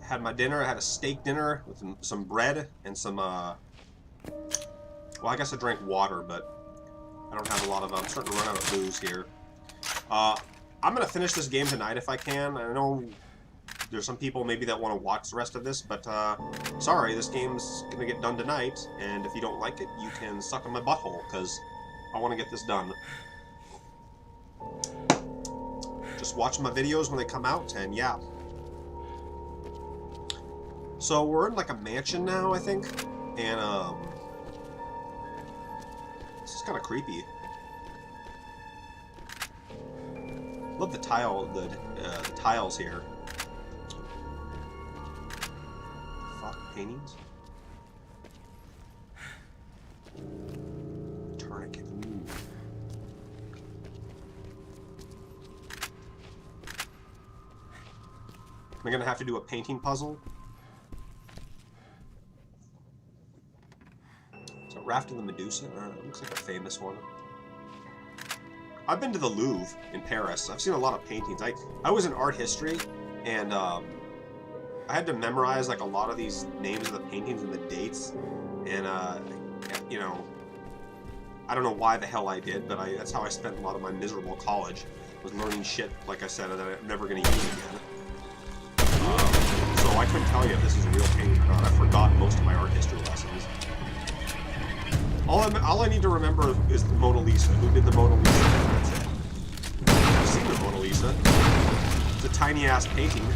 had my dinner. I had a steak dinner with some bread and some, well, I guess I drank water, but I don't have a lot of, I'm starting to run out of booze here. I'm going to finish this game tonight if I can. I know there's some people maybe that want to watch the rest of this, but sorry, this game's going to get done tonight, and if you don't like it, you can suck on my butthole, because I want to get this done. Just watch my videos when they come out, and yeah. So we're in like a mansion now, I think, and this is kind of creepy. Love the tiles here. Fuck, paintings. Tourniquet. Ooh. Am I gonna have to do a painting puzzle? So Raft of the Medusa? Looks like a famous one. I've been to the Louvre in Paris. I've seen a lot of paintings. I was in art history, and I had to memorize like a lot of these names of the paintings and the dates, and you know, I don't know why the hell I did, but that's how I spent a lot of my miserable college, was learning shit, like I said, that I'm never going to use again. So I couldn't tell you if this is a real painting or not. I forgot most of my art history lessons. All I need to remember is the Mona Lisa. Who did the Mona Lisa? That's it. I've seen the Mona Lisa. It's a tiny-ass painting.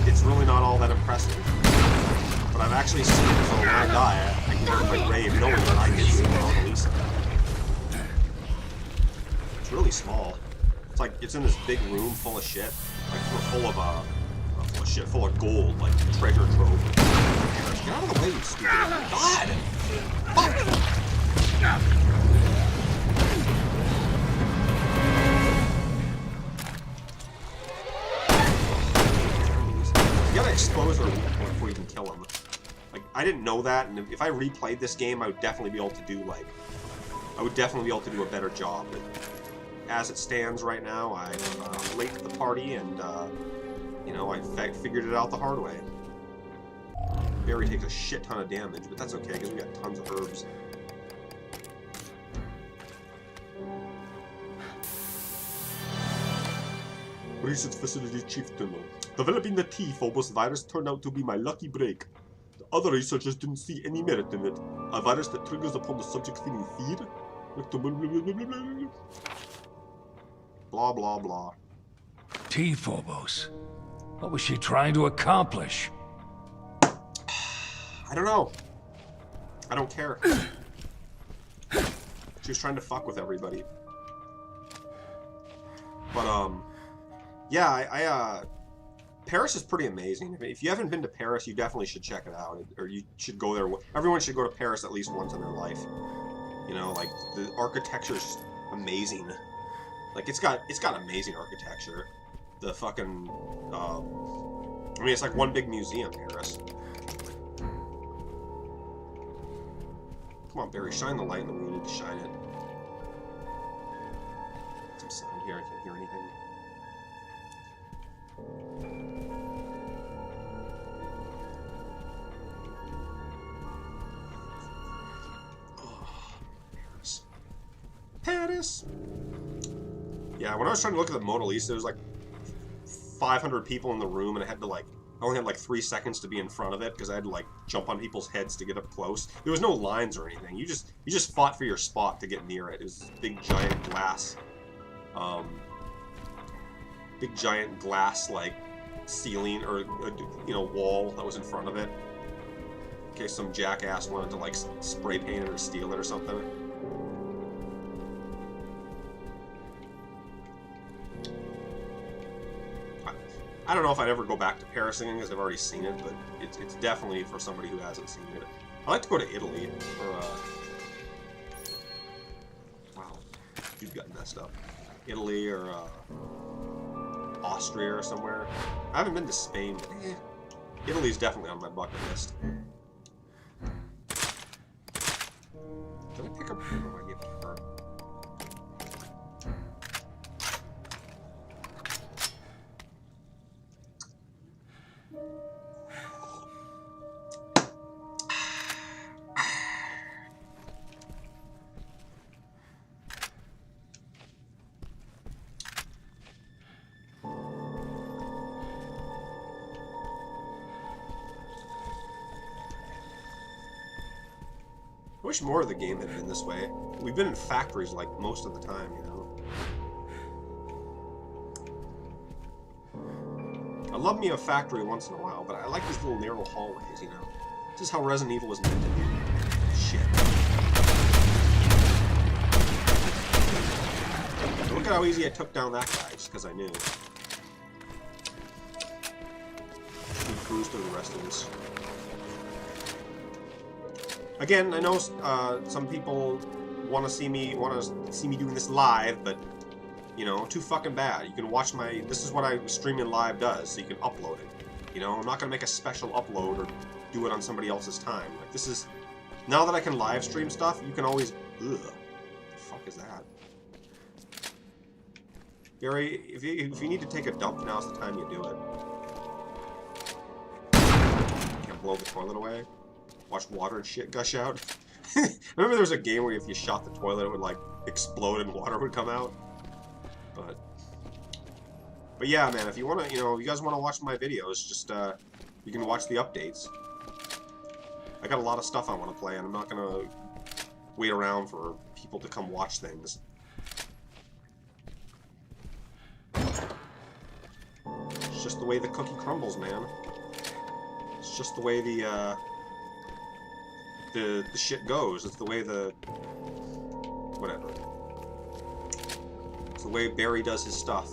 It's really not all that impressive. But I've actually seen it, so when I die, I can go to my grave knowing that I did see the Mona Lisa. It's really small. It's like, it's in this big room full of shit. Like, full of gold, like treasure trove. Get out of the way, you stupid. God! Fuck! You gotta expose her before you can kill him. Like, I didn't know that, and if I replayed this game, I would definitely be able to do, like... I would definitely be able to do a better job, but as it stands right now, I'm late to the party, and, you know, I figured it out the hard way. Barry takes a shit ton of damage, but that's okay, because we got tons of herbs. Research Facility Chieftain. Developing the T-Phobos virus turned out to be my lucky break. The other researchers didn't see any merit in it. A virus that triggers upon the subject feeling fear? Blah, blah, blah. T-Phobos? What was she trying to accomplish? I don't know. I don't care. She was trying to fuck with everybody. But, yeah, Paris is pretty amazing. If you haven't been to Paris, you definitely should check it out. Or you should go there. Everyone should go to Paris at least once in their life. You know, like, the architecture's amazing. Like, it's got amazing architecture. The fucking, I mean, it's like one big museum, Paris. Come on, Barry, shine the light in the way we need to shine it. Some sound here, I can't hear anything. Oh, Paris! Yeah, when I was trying to look at the Mona Lisa, there was like 500 people in the room, and I had to like, I only had like 3 seconds to be in front of it because I had to like jump on people's heads to get up close. There was no lines or anything. You just fought for your spot to get near it. It was this big giant glass, like ceiling or you know, wall that was in front of it. In case some jackass wanted to like spray paint it or steal it or something. I don't know if I'd ever go back to Paris again because I've already seen it, but it's definitely for somebody who hasn't seen it. I'd like to go to Italy, or, wow, dude got messed up. Italy, or, Austria or somewhere. I haven't been to Spain, but, Italy's definitely on my bucket list. Did I pick up, what do I get for her? I wish more of the game had been this way. We've been in factories like most of the time, you know. I love me a factory once in a while, but I like these little narrow hallways, you know. This is how Resident Evil was meant to be. Shit. Look at how easy I took down that guy, just because I knew. We cruise through the rest of this. Again, I know some people want to see me doing this live, but you know, too fucking bad. You can watch my. This is what I streaming live does, so you can upload it. You know, I'm not gonna make a special upload or do it on somebody else's time. Like this is now that I can live stream stuff, you can always. Ugh, what the fuck is that? Barry, if you need to take a dump, now's the time you do it. You can blow the toilet away. Watch water and shit gush out. Remember there was a game where if you shot the toilet, it would like explode and water would come out. But yeah, man, if you want to, you know, if you guys want to watch my videos, just you can watch the updates. I got a lot of stuff I want to play, and I'm not gonna wait around for people to come watch things. It's just the way the cookie crumbles, man. It's just the way the shit goes. It's the way the... whatever. It's the way Barry does his stuff.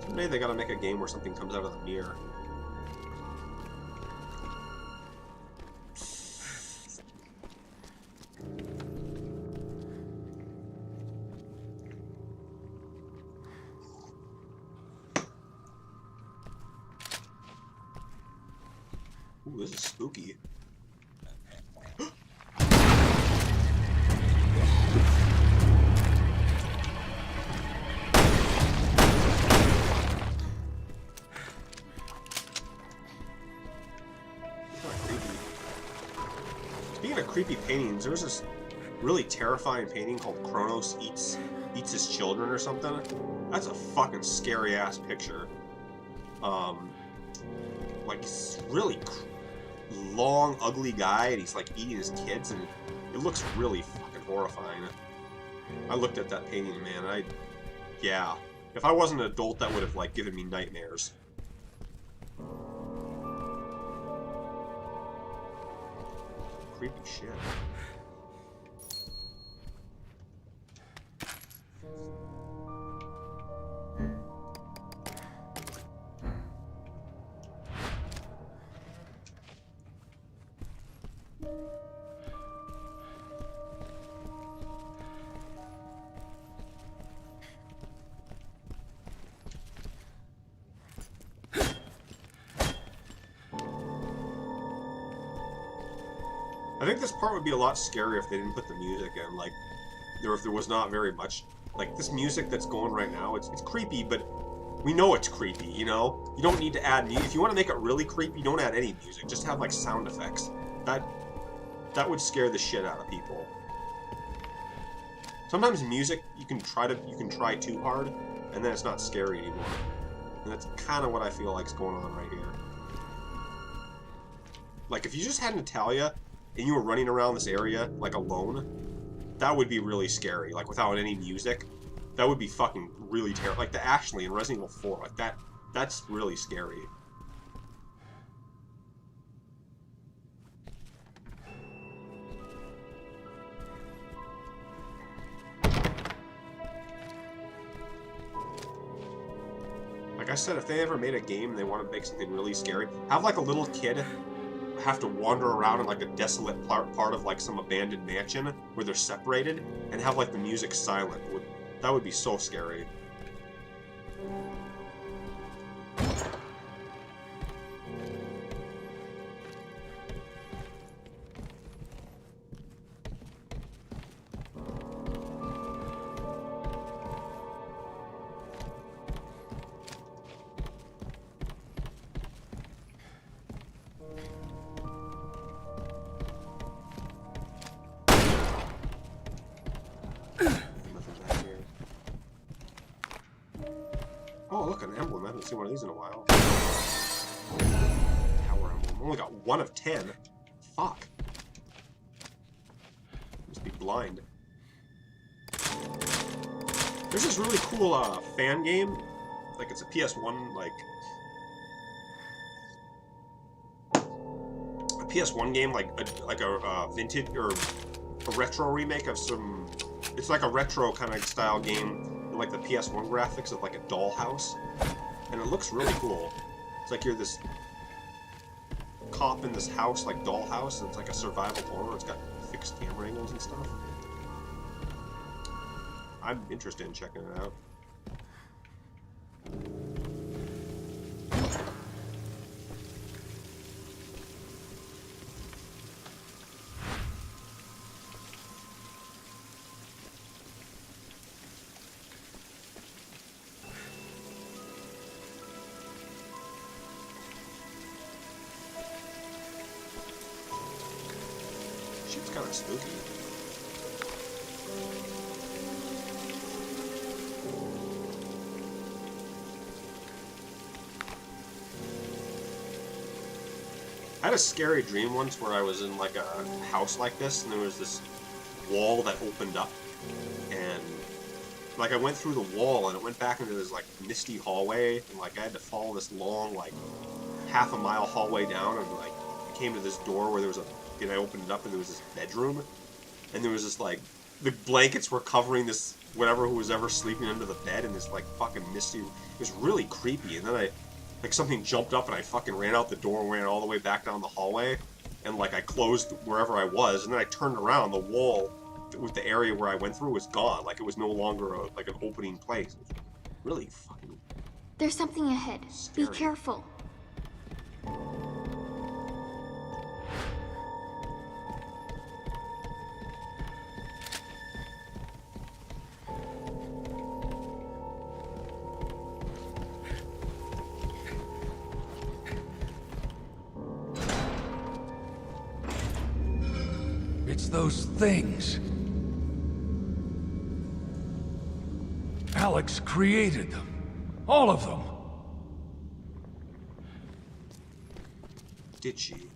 Someday they gotta make a game where something comes out of the mirror. Ooh, this is spooky. Speaking of creepy paintings, there was this really terrifying painting called Kronos Eats His Children or something. That's a fucking scary ass picture. Like it's really long, ugly guy, and he's like eating his kids, and it looks really fucking horrifying. I looked at that painting, man. Yeah, if I wasn't an adult, that would have like given me nightmares. Creepy shit. I think this part would be a lot scarier if they didn't put the music in, like, if there was not very much, like, this music that's going right now, it's creepy, but we know it's creepy, you know? You don't need to add music. If you want to make it really creepy, don't add any music, just have, like, sound effects. That would scare the shit out of people. Sometimes music, you can try too hard, and then it's not scary anymore. And that's kind of what I feel like is going on right here. Like, if you just had Natalia, and you were running around this area, like, alone, that would be really scary. Like, without any music, that would be fucking really terrible. Like, actually, in Resident Evil 4, like, that's really scary. Like I said, if they ever made a game and they want to make something really scary, have, like, a little kid have to wander around in like a desolate part of like some abandoned mansion where they're separated and have like the music silent. That would be so scary. seen one of these in a while. Power emblem. Only got 1 of 10. Fuck. Must be blind. There's this really cool fan game. Like it's a PS1 like a PS1 game like a vintage or a retro remake of some. It's like a retro kind of style game, like the PS1 graphics of like a dollhouse, and it looks really cool. It's like you're this cop in this house, like dollhouse, and it's like a survival horror. It's got fixed camera angles and stuff. I'm interested in checking it out. Shit's kind of spooky. I had a scary dream once where I was in like a house like this, and there was this wall that opened up, and like I went through the wall, and it went back into this like misty hallway, and like I had to follow this long like half-a-mile hallway down, and like I came to this door where there was and I opened it up, and there was this bedroom, and there was this like the blankets were covering this whatever who was ever sleeping under the bed in this like fucking misty. It was really creepy, and then like something jumped up and I fucking ran out the door and ran all the way back down the hallway, and like I closed wherever I was, and then I turned around, the wall with the area where I went through was gone. Like it was no longer like an opening place. It was really fucking. There's something ahead. Scary. Be careful. It's those things. Alex created them. All of them. Did she?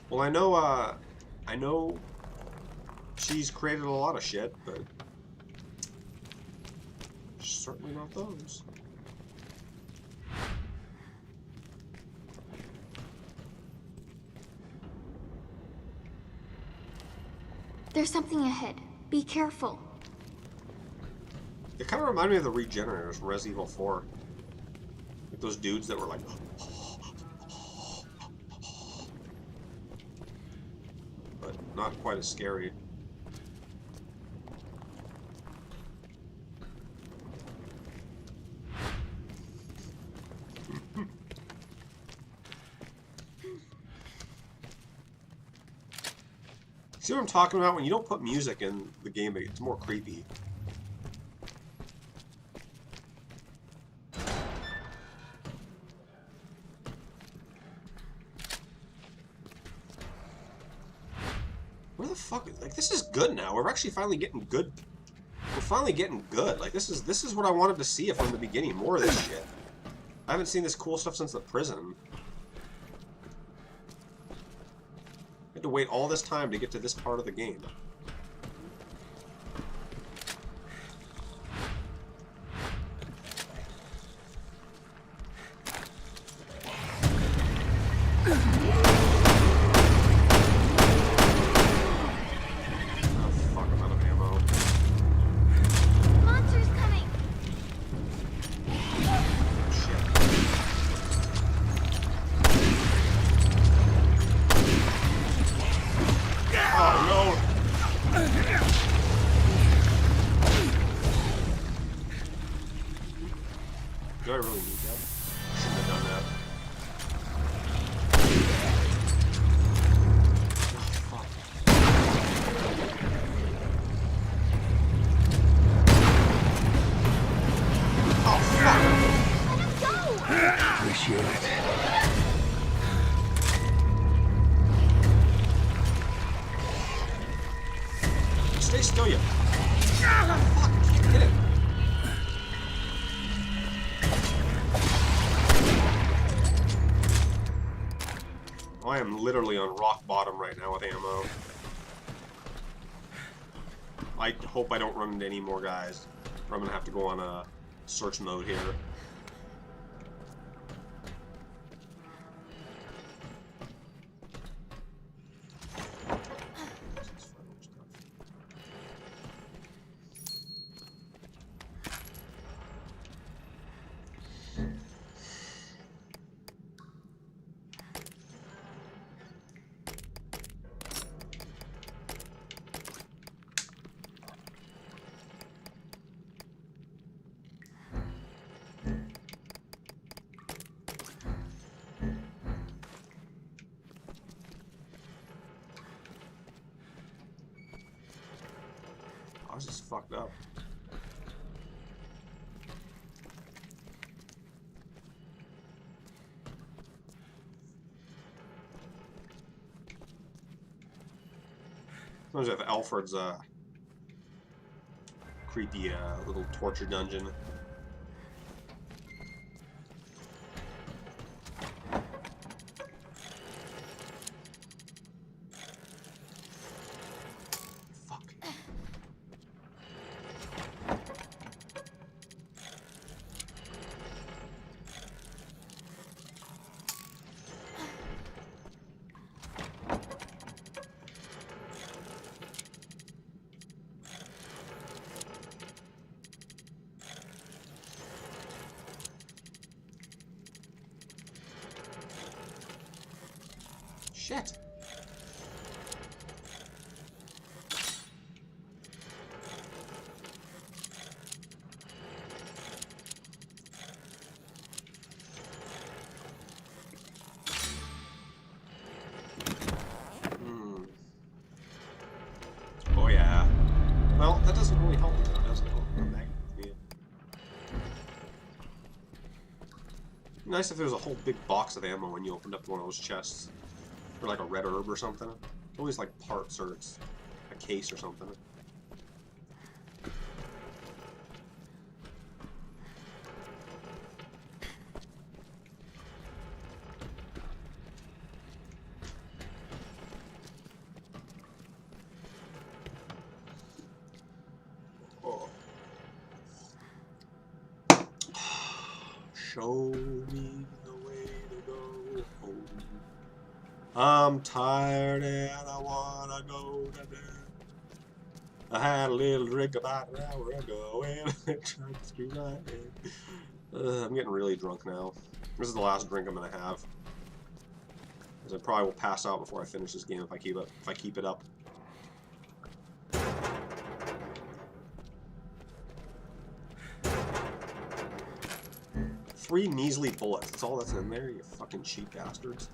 Well, I know she's created a lot of shit, but certainly not those. There's something ahead. Be careful. It kind of reminded me of the Regenerators from Resident Evil 4. Like those dudes that were like... but not quite as scary. See what I'm talking about? When you don't put music in the game, it's more creepy. Where the fuck? Like, this is good now. We're actually finally getting good. We're finally getting good. Like, this is what I wanted to see from the beginning. More of this shit. I haven't seen this cool stuff since the prison. To wait all this time to get to this part of the game. Oh fuck, I'm out of ammo. Monsters coming. Shit. Oh no! Do I really need that? Shouldn't have done that. Oh, fuck. Oh, fuck! Appreciate it. Stay still, you. Fuck, I can't hit it. I am literally on rock bottom right now with ammo. I hope I don't run into any more guys, or I'm gonna have to go on a search mode here. I was just fucked up. Sometimes I have Alfred's creepy little torture dungeon. Shit. Oh yeah. Well, that doesn't really help me, does it? Come back with me. Nice if there was a whole big box of ammo when you opened up one of those chests. Or like a red herb or something. Always like parts or it's a case or something. Oh. Show me the way to go home. I'm tired and I wanna go to bed. I had a little drink about an hour ago and I tried to screw my head. I'm getting really drunk now. This is the last drink I'm gonna have. Because I probably will pass out before I finish this game if I keep it up. Three measly bullets. That's all that's in there, you fucking cheap bastards.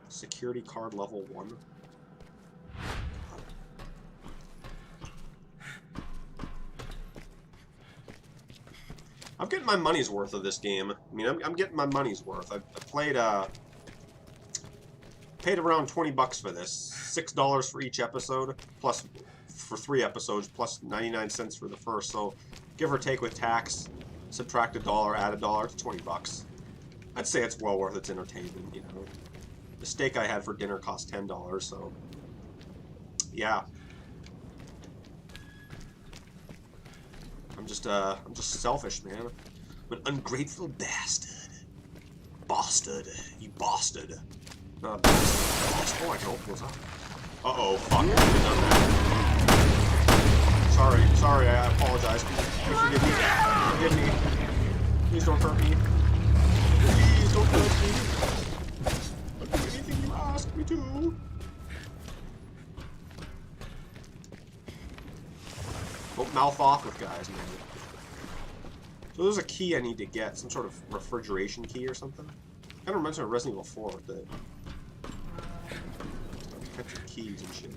Security card level 1. I'm getting my money's worth of this game. I mean, I'm getting my money's worth. I played, paid around 20 bucks for this. $6 for each episode, plus for 3 episodes, plus 99 cents for the first. So, give or take with tax, subtract $1, add $1, it's 20 bucks. I'd say it's well worth its entertainment, you know. The steak I had for dinner cost $10, so yeah. I'm just selfish, man. I'm an ungrateful bastard. Bastard. You bastard. Not bastard. Oh, I can open this up. Uh-oh, fuck. I should've done that. Sorry, I apologize. Please forgive me. Forgive me. Please don't hurt me. Please don't hurt me. Anything you ask me to. Don't mouth off with guys, man. So there's a key I need to get, some sort of refrigeration key or something. Kind of reminds me of Resident Evil 4 with the catching keys and shit.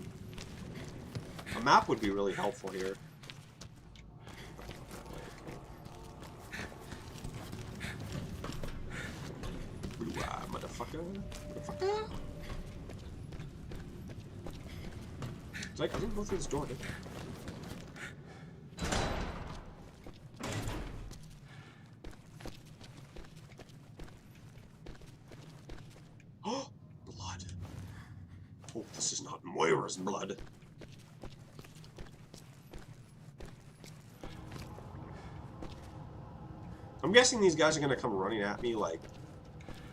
A map would be really helpful here. Blue eye, motherfucker. Motherfucker. It's like, I didn't go through this door, did I? This is not Moira's blood. I'm guessing these guys are gonna come running at me like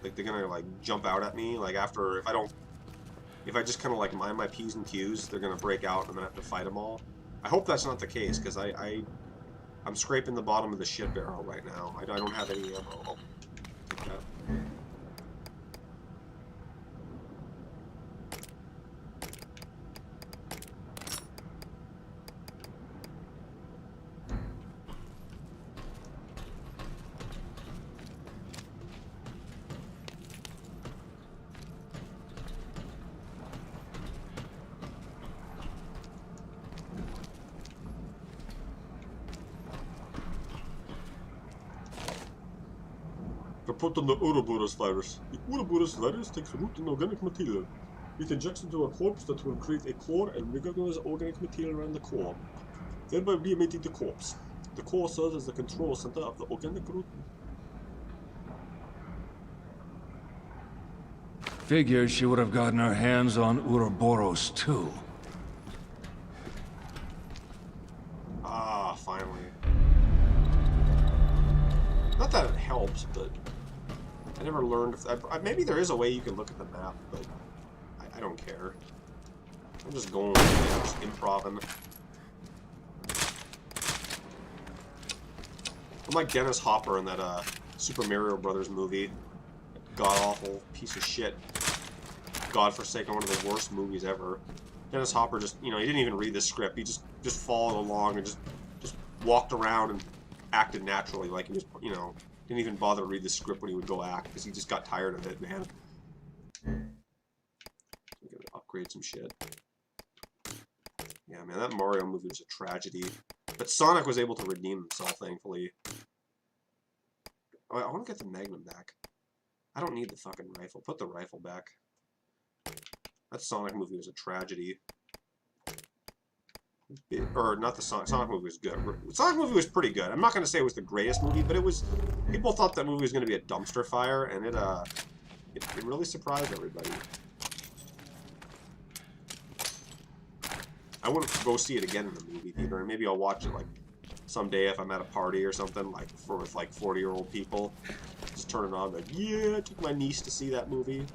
they're gonna like jump out at me like after if I just kind of like mind my P's and Q's, they're gonna break out and then I have to fight them all. I hope that's not the case because I'm scraping the bottom of the shit barrel right now. I don't have any ammo. Oh, take that. Report on the Ouroboros virus. The Ouroboros virus takes root in organic material. It injects into a corpse that will create a core and reorganize organic material around the core, thereby reanimating the corpse. The core serves as the control center of the organic root. Figures she would have gotten her hands on Ouroboros too. Ah, finally. Not that it helps, but I never learned if maybe there is a way you can look at the map, but I don't care. I'm just going, just improvising. I'm like Dennis Hopper in that Super Mario Brothers movie. God-awful piece of shit. God-forsaken, one of the worst movies ever. Dennis Hopper just, you know, he didn't even read the script. He just followed along and just walked around and acted naturally, like he was, you know, didn't even bother to read the script when he would go act because he just got tired of it, man. We gotta upgrade some shit. Yeah, man, that Mario movie was a tragedy. But Sonic was able to redeem himself, thankfully. Oh, I want to get the Magnum back. I don't need the fucking rifle. Put the rifle back. That Sonic movie was a tragedy. Or not the Sonic movie was good. Sonic movie was pretty good. I'm not going to say it was the greatest movie, but it was. People thought that movie was going to be a dumpster fire, and it really surprised everybody. I wouldn't go see it again in the movie theater, and maybe I'll watch it like someday if I'm at a party or something, like with like 40-year-old people. Just turn it on, like, yeah, I took my niece to see that movie.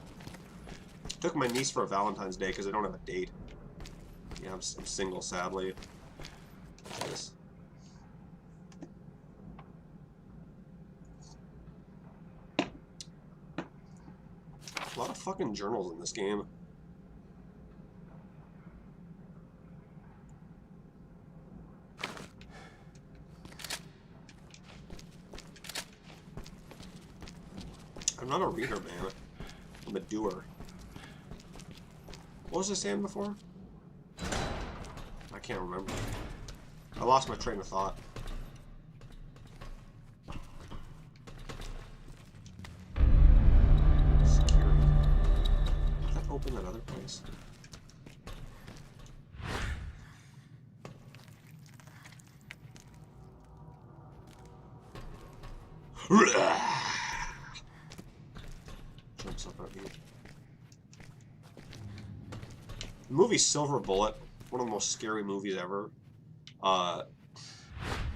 Took my niece for a Valentine's Day because I don't have a date. Yeah, I'm single, sadly. What's this? A lot of fucking journals in this game. I'm not a reader, man. I'm a doer. What was I saying before? I can't remember. I lost my train of thought. Security. Did that open that other place? Jumps up at me. The movie Silver Bullet, one of the most scary movies ever.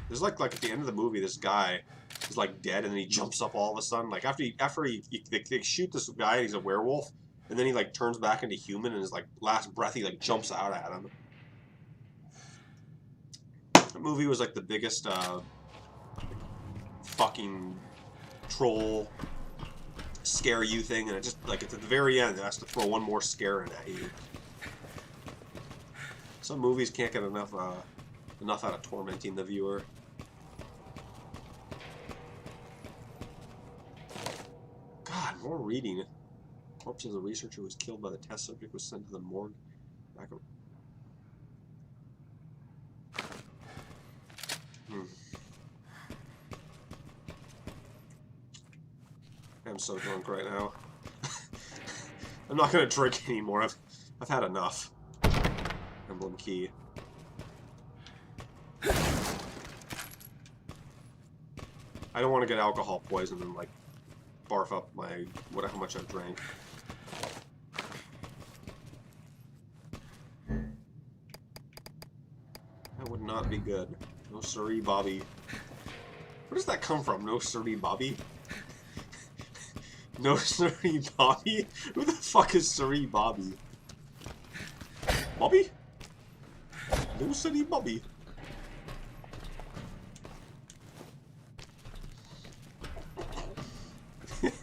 There's like at the end of the movie, this guy is like dead, and then he jumps up all of a sudden. Like after they shoot this guy, and he's a werewolf, and then he like turns back into human, and his like last breath, he like jumps out at him. That movie was like the biggest fucking troll scare you thing, and it just like at the very end, it has to throw one more scare in at you. Some movies can't get enough out of tormenting the viewer. God, more reading. Corpse of the researcher who was killed by the test subject was sent to the morgue. Back up. I'm so drunk right now. I'm not gonna drink anymore. I've had enough. Emblem key. I don't want to get alcohol poison and like barf up my how much I've drank. not be good. No siree, Bobby. Where does that come from? No siree, Bobby? No siree, Bobby? Who the fuck is siree, Bobby? Bobby? No siree, Bobby.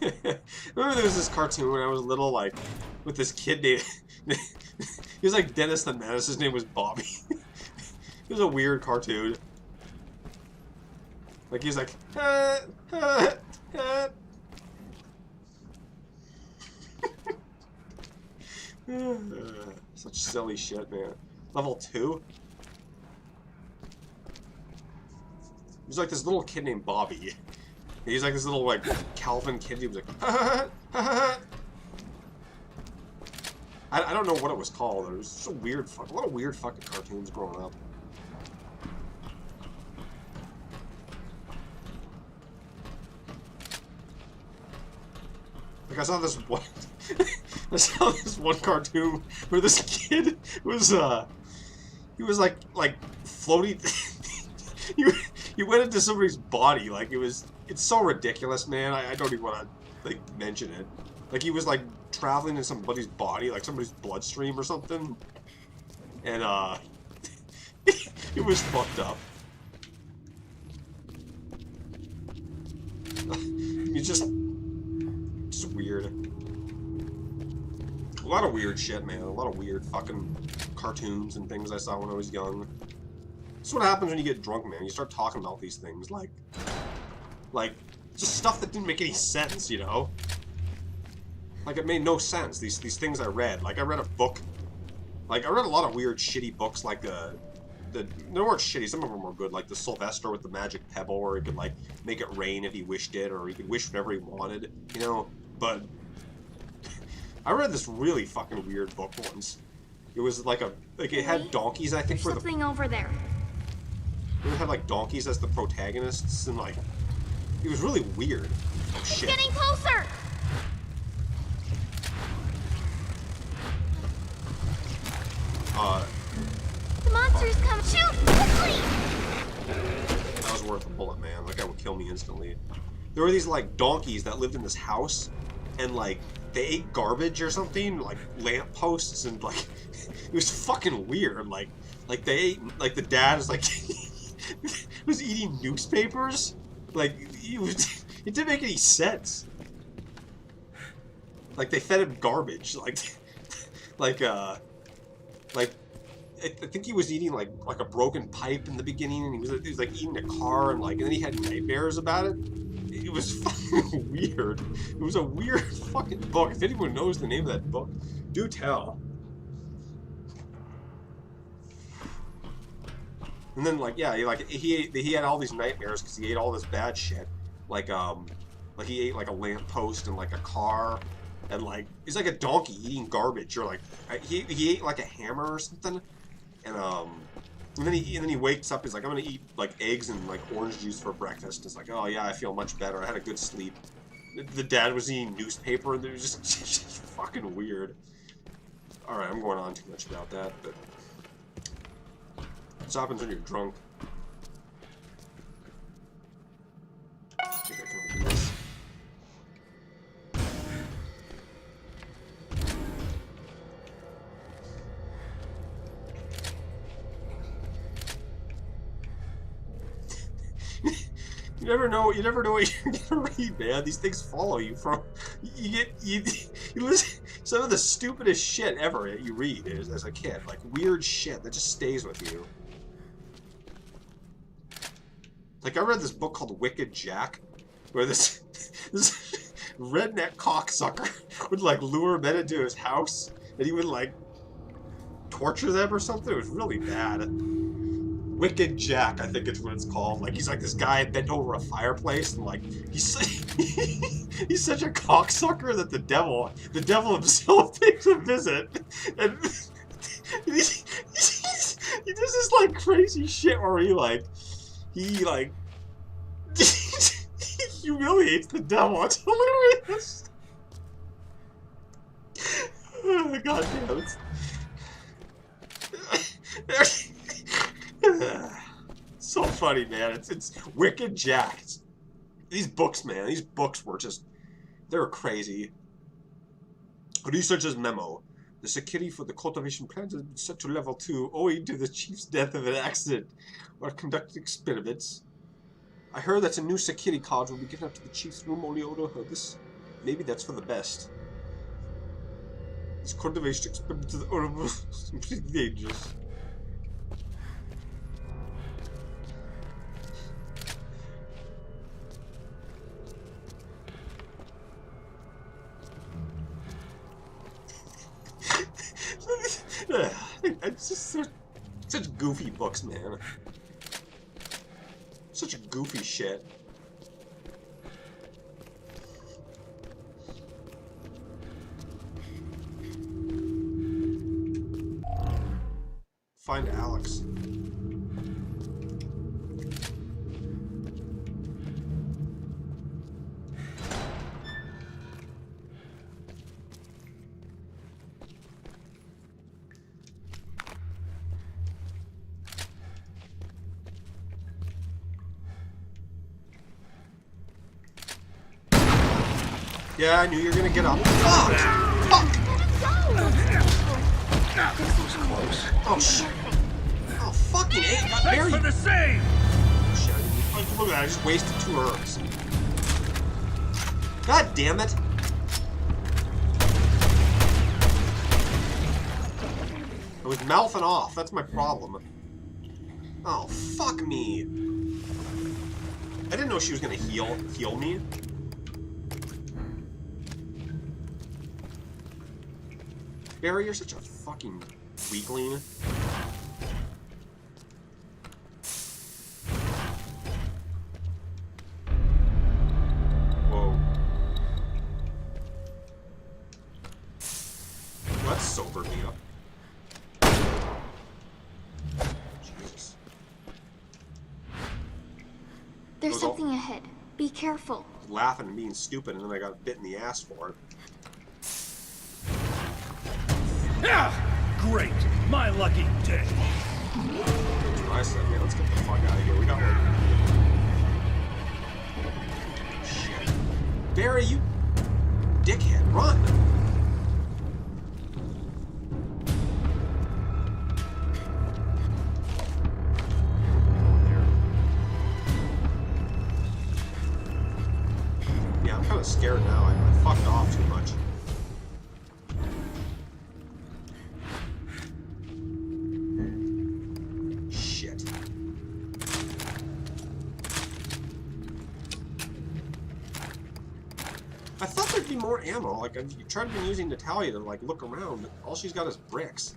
Remember there was this cartoon when I was little, like, with this kid named... he was like Dennis the Menace, his name was Bobby. It was a weird cartoon. Like, he's like... Such silly shit, man. Level 2? He's like this little kid named Bobby. He's like this little, like, Calvin kid. He was like, I don't know what it was called. It was just a weird a lot of weird fucking cartoons growing up. Like, I saw this one... I saw this one cartoon where this kid was, he was like floating... he went into somebody's body, like, it's so ridiculous, man. I don't even want to, like, mention it. Like, he was, like, traveling in somebody's body, like somebody's bloodstream or something. And, it was fucked up. It's just weird. A lot of weird shit, man. A lot of weird fucking cartoons and things I saw when I was young. That's what happens when you get drunk, man. You start talking about these things, like just stuff that didn't make any sense, you know? Like, it made no sense, these things I read. Like, I read a book, like, I read a lot of weird, shitty books, like they weren't shitty, some of them were good, like the Sylvester with the magic pebble, where he could, like, make it rain if he wished it, or he could wish whatever he wanted, you know? But I read this really fucking weird book once. It was like it had donkeys, I think, There's something over there. It had, like, donkeys as the protagonists, and, like, it was really weird. Oh, shit. It's getting closer! The monster's come. Shoot! Quickly! That was worth a bullet, man. That guy would kill me instantly. There were these, like, donkeys that lived in this house, and, like, they ate garbage or something, like, lampposts, and, like, it was fucking weird. Like they ate, like, the dad is, like, was eating newspapers? Like, it didn't make any sense. Like, they fed him garbage, I think he was eating like a broken pipe in the beginning, and he was like eating a car, and then he had nightmares about it. It was fucking weird. It was a weird fucking book. If anyone knows the name of that book, do tell. And then, like, yeah, he had all these nightmares because he ate all this bad shit. Like he ate, like, a lamppost and, like, a car. And, like, he's like a donkey eating garbage. Or, like, he ate, like, a hammer or something. And then he wakes up, he's like, I'm gonna eat, like, eggs and, like, orange juice for breakfast. It's like, oh, yeah, I feel much better. I had a good sleep. The dad was eating newspaper, and it was just fucking weird. Alright, I'm going on too much about that, but... What happens when you're drunk? I think I can open this. You never know what you're gonna read, man. These things follow you from. You listen. Some of the stupidest shit ever that you read as a kid, like weird shit that just stays with you. Like, I read this book called Wicked Jack, where this redneck cocksucker would, like, lure men into his house, and he would, like, torture them or something. It was really bad. Wicked Jack, I think it's what it's called. Like, he's like this guy bent over a fireplace, and, like, he's such a cocksucker that the devil himself takes a visit, and he does this, like, crazy shit where he humiliates the devil. It's hilarious. Oh, God damn it. So funny, man. It's wicked Jack. These books, man. These books were just... They were crazy. Researcher's memo. The security for the cultivation plants has been set to level 2 owing to the chief's death of an accident while conducting experiments. I heard that a new security card will be given up to the chief's room. Only Odo heard this. Maybe that's for the best. This cultivation experiment is completely dangerous. It's just such goofy books, man. Such goofy shit. Find Alex. Yeah, I knew you were gonna get up. Fuck! Fuck! That was close. Oh shit! Oh fucking A! Got Thanks buried. for the save! Shit! Look at that! I just wasted 2 herbs. God damn it! I was mouthing off. That's my problem. Oh fuck me! I didn't know she was gonna heal me. Barry, you're such a fucking weakling. Whoa. Well, that sobered me up. Jesus. There's something ahead. Be careful. Laughing and being stupid, and then I got bit in the ass for it. Yeah! Great! My lucky day! That's what I said, man. Let's get the fuck out of here. We got one. Shit. Barry, you dickhead, run! Yeah, I'm kind of scared now. I fucked off too much. I thought there'd be more ammo. Like, I've tried to be using Natalia to, like, look around, but all she's got is bricks.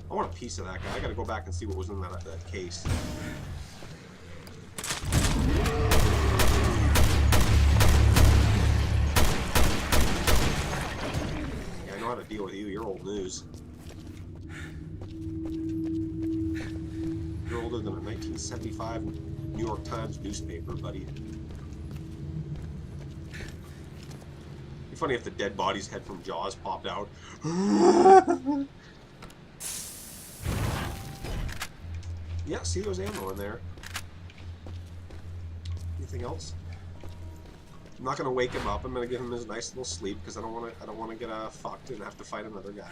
I want a piece of that guy. I gotta go back and see what was in that case. Yeah, I know how to deal with you. You're old news. You're older than a 1975 New York Times newspaper, buddy. Be funny if the dead body's head from Jaws popped out. Yeah, see, there's ammo in there. Anything else? I'm not gonna wake him up. I'm gonna give him his nice little sleep because I don't want to get fucked and have to fight another guy.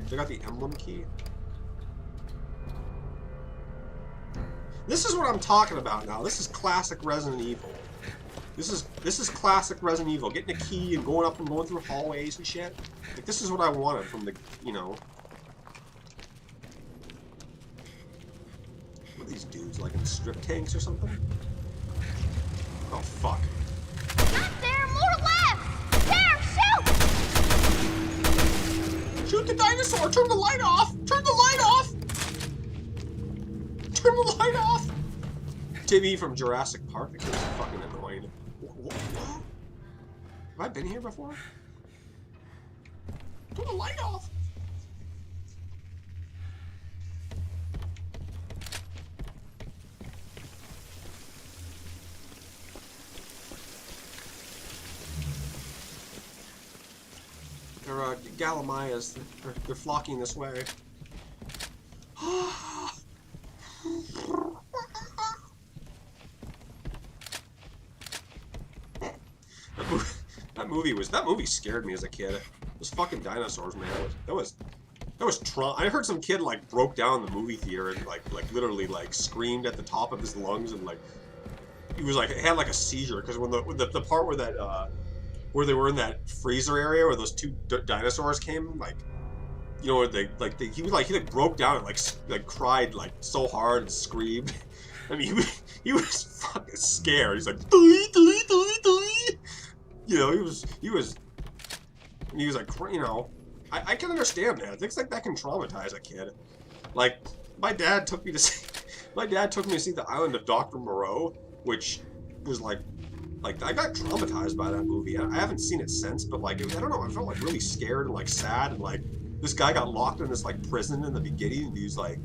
They got the emblem key. This is what I'm talking about now. This is classic Resident Evil. This is classic Resident Evil. Getting a key and going up and going through hallways and shit. Like, this is what I wanted from the, you know. What are these dudes, like in strip tanks or something? Oh, fuck. Not there, more left! There, shoot! Shoot the dinosaur! dinosaur! Turn the light off! Turn the light off! Turn the light off! Timmy from Jurassic Park. That kid was fucking annoying. What? Have I been here before? Turn the light off! They're Galamayas. They're flocking this way. That movie scared me as a kid. Those fucking dinosaurs, man. That was I heard some kid like broke down in the movie theater and like literally like screamed at the top of his lungs and like he was like had like a seizure because when the part where that where they were in that freezer area where those two dinosaurs came, like, you know, he broke down and like cried like so hard and screamed. I mean, he was fucking scared. He's like, dee, dee, dee, dee. You know, he was like, you know, I can understand that. Things like that can traumatize a kid. Like, my dad took me to see the Island of Dr. Moreau, which was like I got traumatized by that movie. I haven't seen it since, but like, I don't know, I felt like really scared and like sad, and like this guy got locked in this like prison in the beginning, and he's like,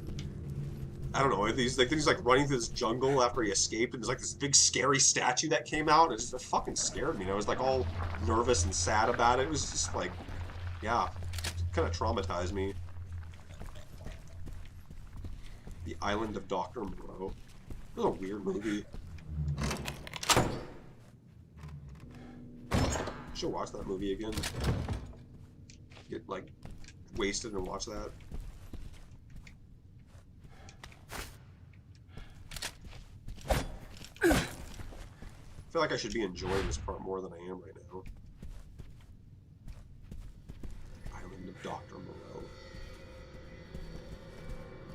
I don't know, he's like running through this jungle after he escaped, and there's like this big scary statue that came out, and it just fucking scared me. I was like all nervous and sad about it. It was just like, yeah, kind of traumatized me. The Island of Dr. Moreau. It was a weird movie. Should watch that movie again. Get like wasted and watch that. I feel like I should be enjoying this part more than I am right now. Island of Dr. Moreau.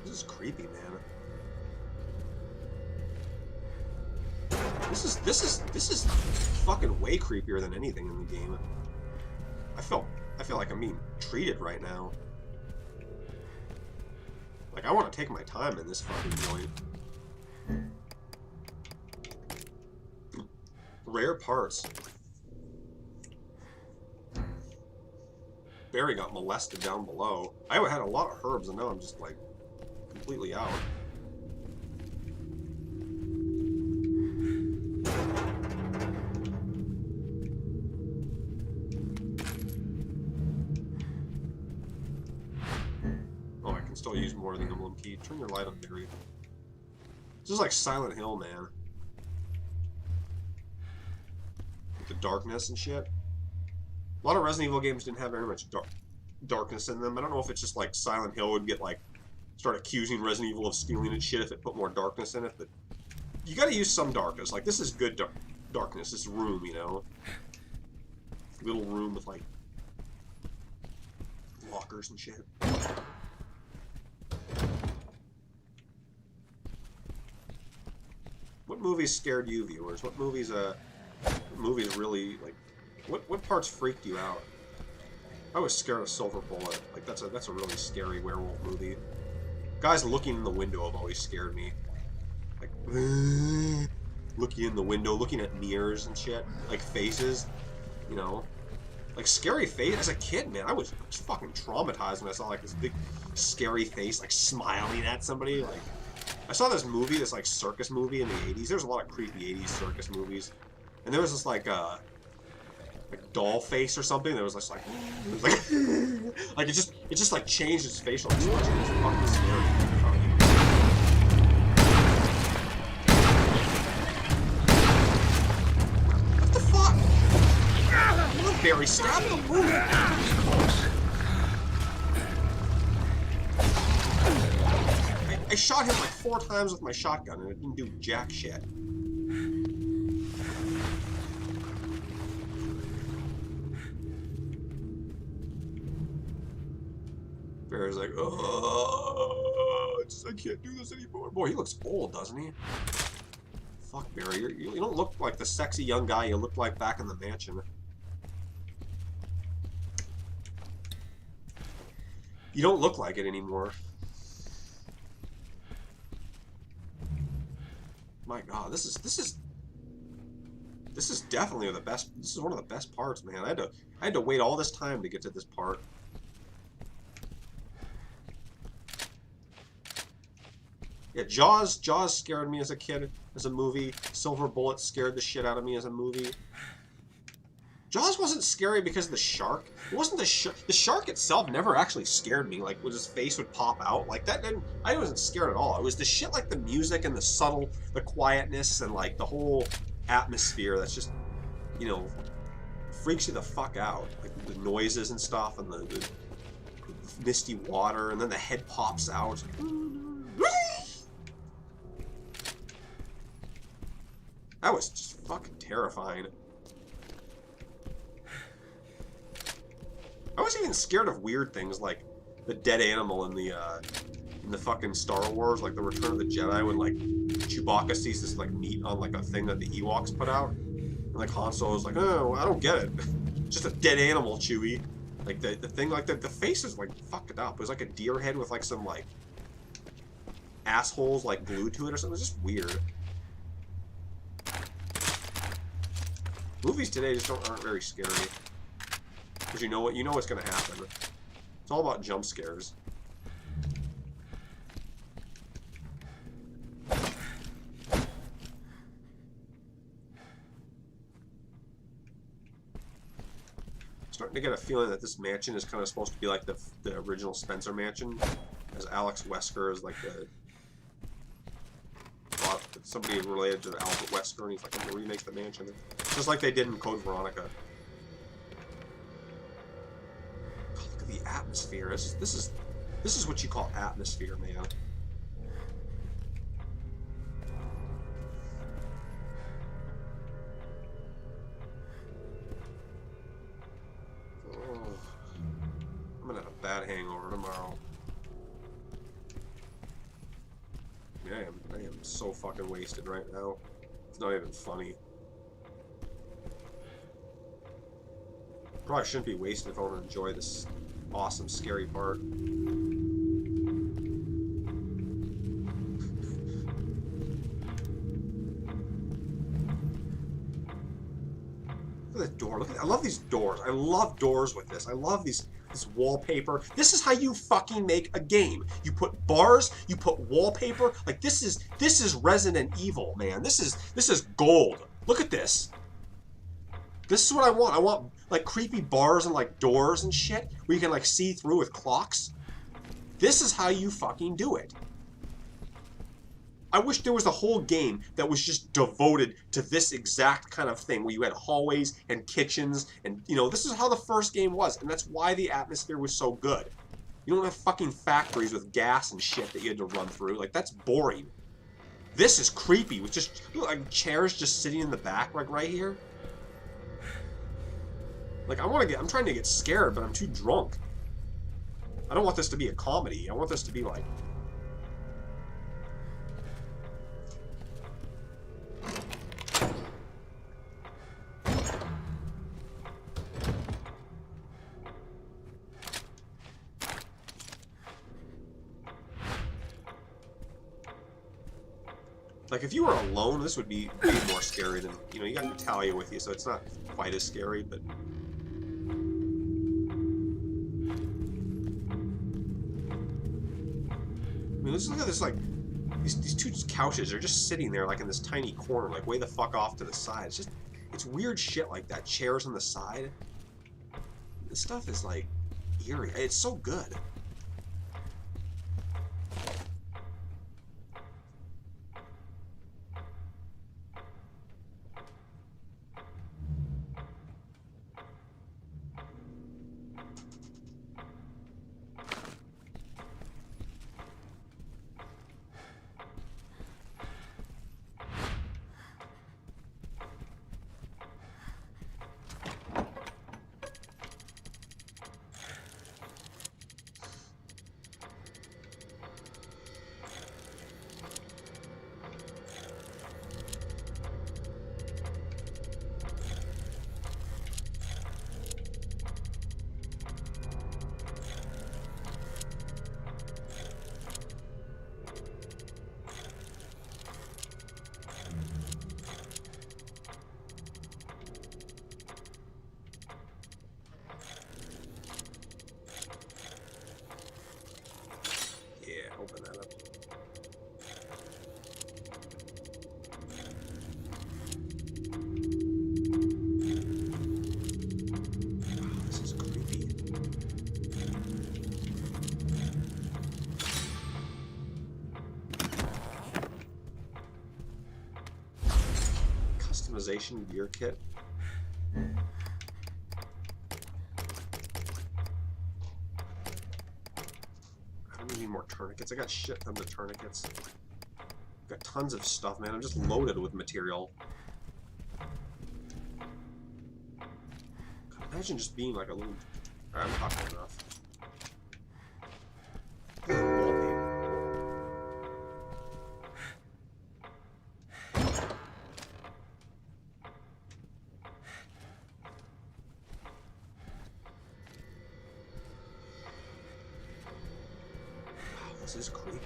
This is creepy, man. This is fucking way creepier than anything in the game. I feel like I'm being treated right now. Like, I want to take my time in this fucking joint. Rare parts. Barry got molested down below. I had a lot of herbs, and now I'm just like completely out. Oh, I can still use more of the emblem key. Turn your light on, Barry. This is like Silent Hill, man. With the darkness and shit. A lot of Resident Evil games didn't have very much darkness in them. I don't know if it's just like Silent Hill would get like start accusing Resident Evil of stealing its shit if it put more darkness in it, but you gotta use some darkness. Like, this is good darkness. This room, you know? Little room with like lockers and shit. What movies scared you, viewers? What movies really, like, what parts freaked you out? I was scared of Silver Bullet. Like, that's a really scary werewolf movie. Guys looking in the window have always scared me. Like, looking in the window, looking at mirrors and shit. Like, faces, you know? Like, scary face. As a kid, man, I was fucking traumatized when I saw, like, this big, scary face, like, smiling at somebody. Like, I saw this movie, this, like, circus movie in the 80s. There's a lot of creepy 80s circus movies. And there was this, like doll face or something that was just like, like it just like changed its facial expression. It was fucking scary. What the fuck? Look, Barry, stab the wound. I shot him like 4 times with my shotgun and it didn't do jack shit. Barry's like, oh, I can't do this anymore. Boy, he looks old, doesn't he? Fuck, Barry, you don't look like the sexy young guy you looked like back in the mansion. You don't look like it anymore. My God, this is definitely the best. This is one of the best parts, man. I had to wait all this time to get to this part. Yeah, Jaws scared me as a kid, as a movie. Silver Bullet scared the shit out of me as a movie. Jaws wasn't scary because of the shark. It wasn't the shark. The shark itself never actually scared me. Like, when his face would pop out, like that didn't. I wasn't scared at all. It was the shit, like the music and the subtle, the quietness and like the whole atmosphere. That's just, you know, freaks you the fuck out. Like the noises and stuff, and the misty water, and then the head pops out. That was just fucking terrifying. I was even scared of weird things like the dead animal in the fucking Star Wars, like the Return of the Jedi, when like Chewbacca sees this like meat on like a thing that the Ewoks put out, and like Han Solo's like, oh, I don't get it. Just a dead animal, Chewie. Like the thing, like the face is like fucked up. It was like a deer head with like some like assholes like glued to it or something. It's just weird. Movies today just aren't very scary. Because you know what's going to happen. It's all about jump scares. Starting to get a feeling that this mansion is kind of supposed to be like the original Spencer mansion, as Alex Wesker is like somebody related to Albert Wesker, and he's like, I'm going to remake the mansion. Just like they did in Code Veronica. God, look at the atmosphere. This is what you call atmosphere, man. Oh, I'm gonna have a bad hangover tomorrow. Yeah, I am so fucking wasted right now. It's not even funny. Probably shouldn't be wasted if I want to enjoy this awesome, scary part. Look at the door. Look at, I love these doors. I love doors with this. I love this wallpaper. This is how you fucking make a game. You put bars, you put wallpaper. Like this is Resident Evil, man. This is gold. Look at this. This is what I want. I want like creepy bars and like doors and shit where you can like see through with clocks. This is how you fucking do it. I wish there was a whole game that was just devoted to this exact kind of thing, where you had hallways and kitchens, and, you know, this is how the first game was, and that's why the atmosphere was so good. You don't have fucking factories with gas and shit that you had to run through. Like, that's boring. This is creepy, with just, like, chairs just sitting in the back, like, right here. Like, I'm trying to get scared, but I'm too drunk. I don't want this to be a comedy. I want this to be, like... Like, if you were alone, this would be way more scary than, you know, you got Natalia with you, so it's not quite as scary, but... I mean, let's look at this, like, these two couches are just sitting there, like, in this tiny corner, like, way the fuck off to the side. It's just, it's weird shit like that. Chairs on the side. This stuff is, like, eerie. It's so good. open that up. Wow, this is creepy. Customization gear kit. I don't need more tourniquets. I got shit tons of tourniquets. Got tons of stuff, man. I'm just loaded with material. Imagine just being like a little... Alright, I'm talking enough. This is creepy.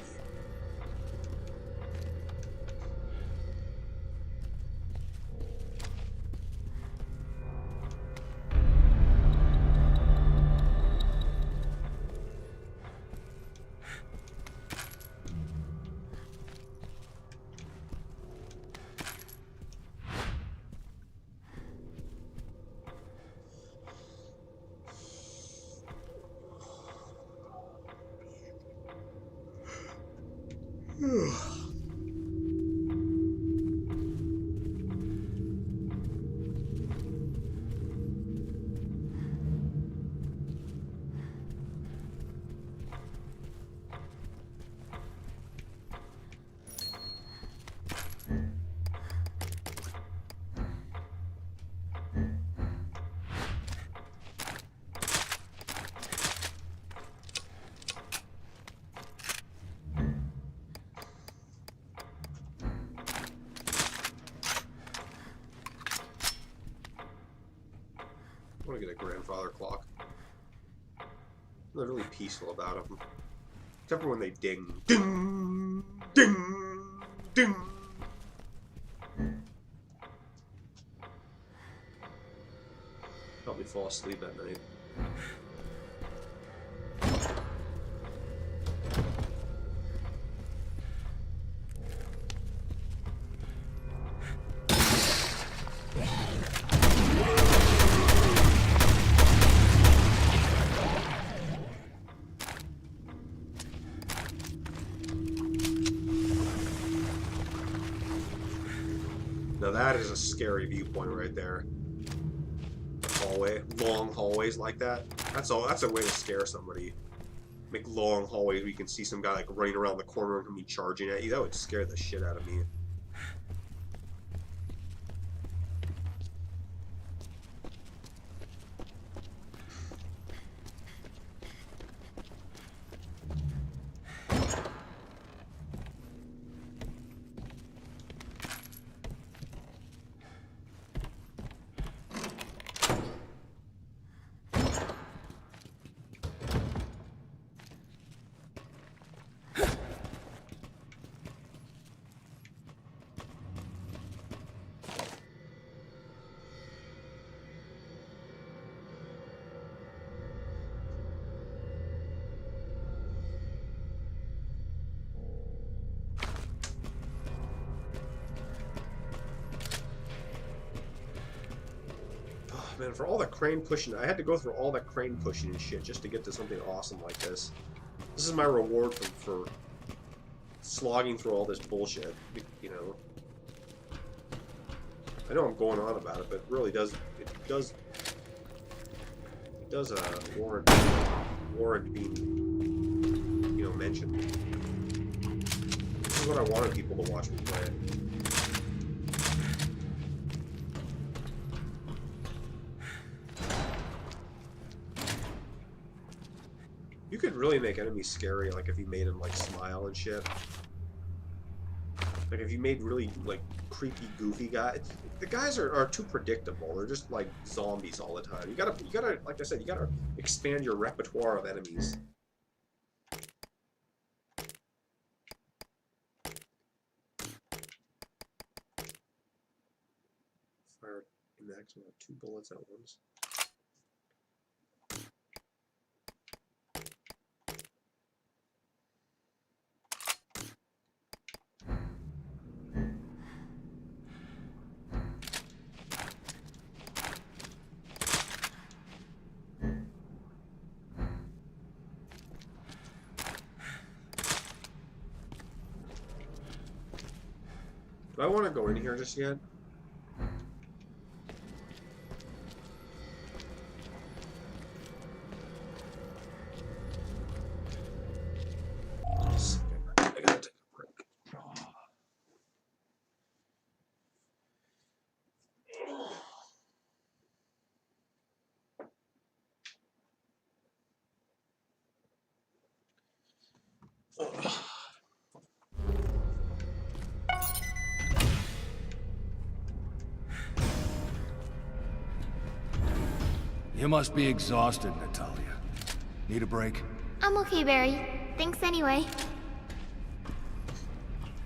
I want to get a grandfather clock. They're really peaceful about them. Except for when they ding. Ding! Ding! Ding! Help me fall asleep at night. Now that is a scary viewpoint right there. Hallway, long hallways like that. That's a way to scare somebody. Make long hallways where you can see some guy like running around the corner and me charging at you. That would scare the shit out of me. Man, for all the crane pushing, I had to go through all that crane pushing and shit just to get to something awesome like this. This is my reward for slogging through all this bullshit, you know. I know I'm going on about it, but it really does, warrant being, you know, mentioned. This is what I wanted people to watch me play. You could really make enemies scary, like if you made them like smile and shit. Like if you made really like creepy, goofy guys. The guys are too predictable. They're just like zombies all the time. You gotta, like I said, you gotta expand your repertoire of enemies. Fire in the maximum of 2 bullets at once. Do I want to go in here just yet? I gotta take a break. You must be exhausted, Natalia. Need a break? I'm okay, Barry. Thanks anyway.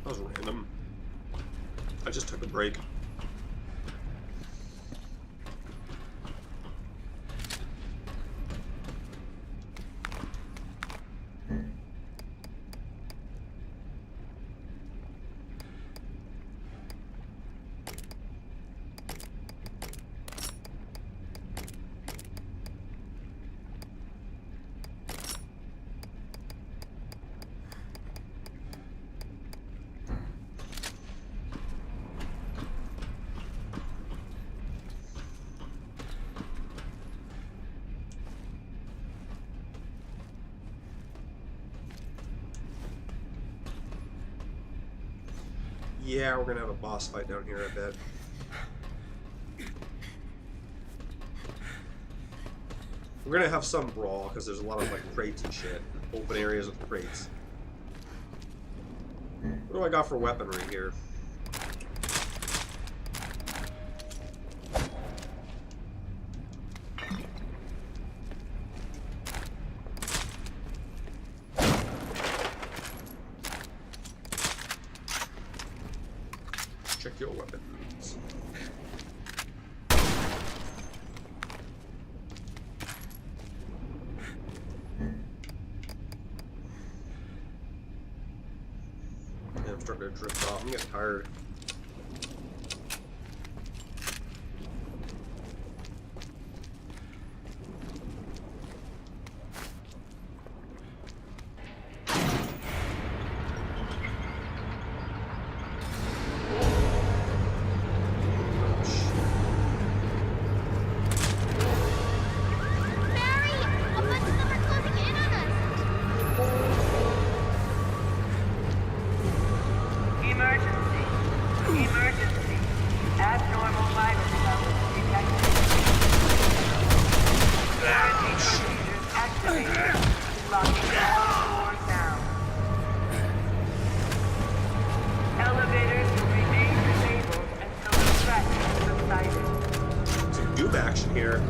That was random. I just took a break. Yeah, we're gonna have a boss fight down here, I bet. We're gonna have some brawl, because there's a lot of, like, crates and shit. Open areas with crates. What do I got for weaponry here? Check your weapons. Yeah, I'm starting to drift off. I'm getting tired. Action here.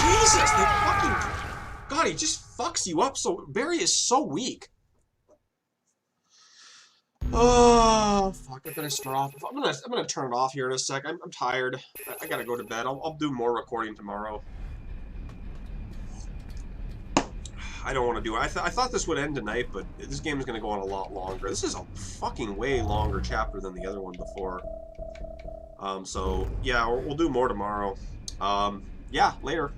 Jesus, they fucking... God, he just fucks you up so... Barry is so weak. Oh, fuck, I better stop. I'm gonna turn it off here in a sec. I'm tired. I gotta go to bed. I'll do more recording tomorrow. I don't want to do it. I thought this would end tonight, but this game is going to go on a lot longer. This is a fucking way longer chapter than the other one before. So, yeah, we'll do more tomorrow. Yeah, later.